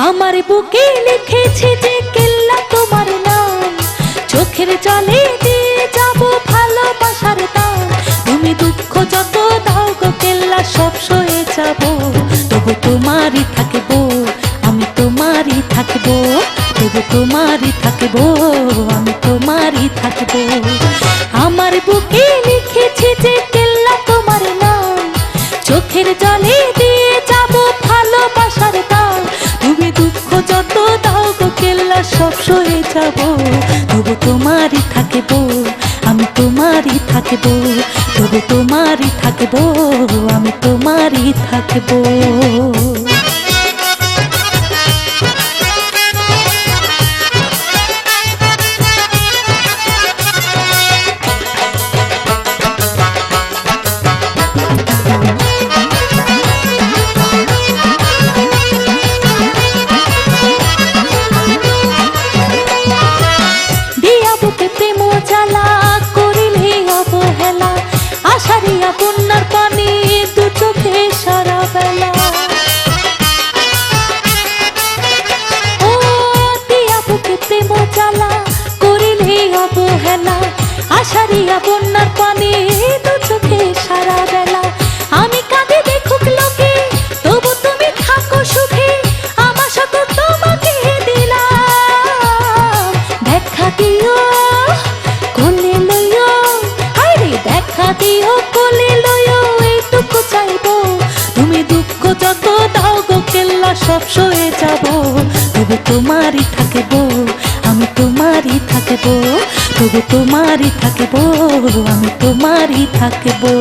আমার বুকে লিখেছি যে কেল্লা তোমার নাম, চোখের জলে দিয়ে যাব ভালোবাসার দাম। তুমি দুঃখ যত দাও গো কেল্লা সব সয়ে যাব, তবু তোমারই থাকবো, আমি তোমারই থাকবো, তবু তোমারই থাকবো, আমি তোমারই থাকবো। আমার বুকে লিখেছি যে কেল্লা তোমার নাম, চোখের জলে দিয়ে যাব ভালোবাসার দাম। তুমি দুঃখ যত দাও গো কেল্লা সব সয়ে যাব, তবু তোমারই থাকবো, আমি তোমারই থাকবো, তবু তোমারই থাকবো, আমি তোমারই থাকবো। আশারিয়া বন্যার পানি দু চোখে সারা বেলা, ও দিয়া বুকে প্রেম জ্বালা করিলে অবহেলা। আশারিয়া বন্যার পানি দু চোখে সারা বেলা, আমি কাঁদে দেখুক লোকে তবু তুমি থাকো সুখে, আমার সাথে তোমাকে দিলাম। দেখা দিও কোলে লইও, আরে দেখা দিও কোলে লইও, এইটুকু চাইবো। তুমি দুঃখ যত দাও গো কেল্লা সব সয়ে যাব, তবু তোমারই থাকবো, আমি তোমারই থাকবো, তবু তোমারই থাকবো, আমি তোমারই থাকবো।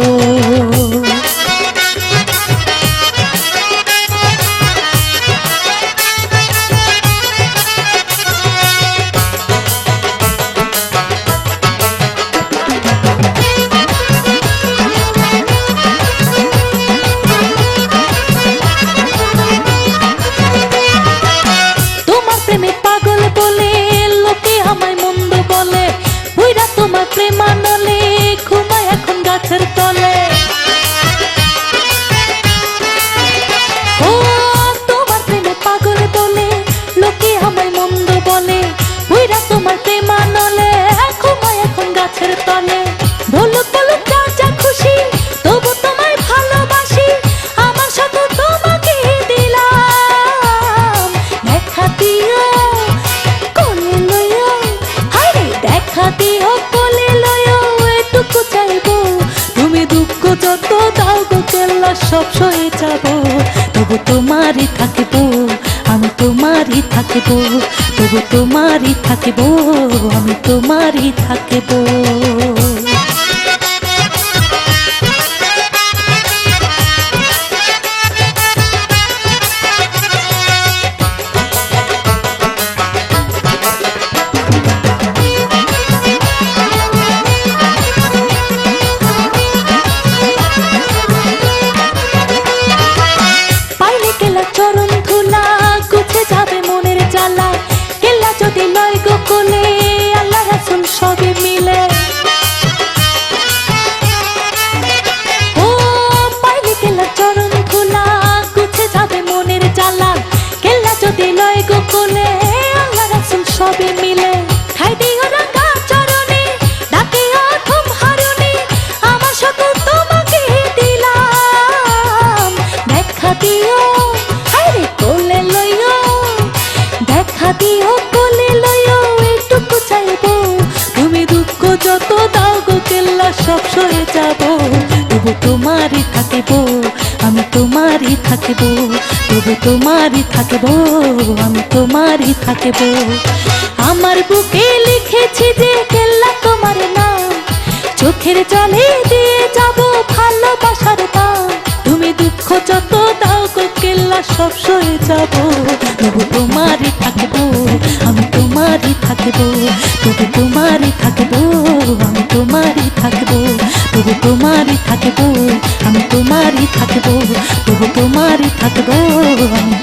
তোমার প্রেমানলে ঘুমায় এখন গাছের তলে, ও তোমার প্রেমে পাগল বলে লোকে আমায় মন্দ বলে, বুইরা তোমার প্রেমানলে ঘুমায় এখন গাছের তলে। বলুক বলুক যা যা খুশি তবু তোমায় ভালোবাসি, আমার সাথে তোমাকে দিলাম। দেখা দিও কোলে লইও, হায়রে দেখা দিও কোলে লইও, এটুকু চাইবো। তুমি দুঃখ যত দাও গো কেল্লা সব সয়ে যাব, তবু তোমারই থাকবো, আমি তোমারই থাকবো, তবু তোমারই থাকবো, আমি তোমারই থাকবো। চরণ ধুলা গুছে যাবে মনের জ্বালা, কেল্লা যদি লয় গো কোলে আল্লাহ রাসূল সবে মিলে। ও পাইলে কেল্লা চরণ ধুলা গুছে যাবে মনের জ্বালা, কেল্লা যদি লয় গো কোলে আল্লাহ রাসূল সবে মিলে। ঠাই দিও রাঙা চরণে ডাকিও থুম হারুনি, আমার সাথে তোমাকে দিলাম। দেখা দিও কোলে লইও, দেখা দিও কোলে লইও, এইটুকু চাইবো। তুমি দুঃখ যত দাও গো কেল্লা সব সয়ে যাব, তবু তোমারই থাকবো, আমি তোমারই থাকবো, তবু তোমারই থাকবো, আমি তোমারই থাকবো। আমার বুকে লিখেছি যে কেল্লা তোমার নাম, চোখের জলে দিয়ে যাব ভালোবাসার দাম। তুমি দুঃখ যত দাও গো কেল্লা সব সয়ে যাব, তবু তোমারই থাকবো, আমি তোমারই থাকবো, তবু তোমারই থাকবো, আমি তোমারই থাকবো, তবু তোমারই থাকবো, আমি তোমারই থাকবো, তবু তোমারই থাকবো, আমি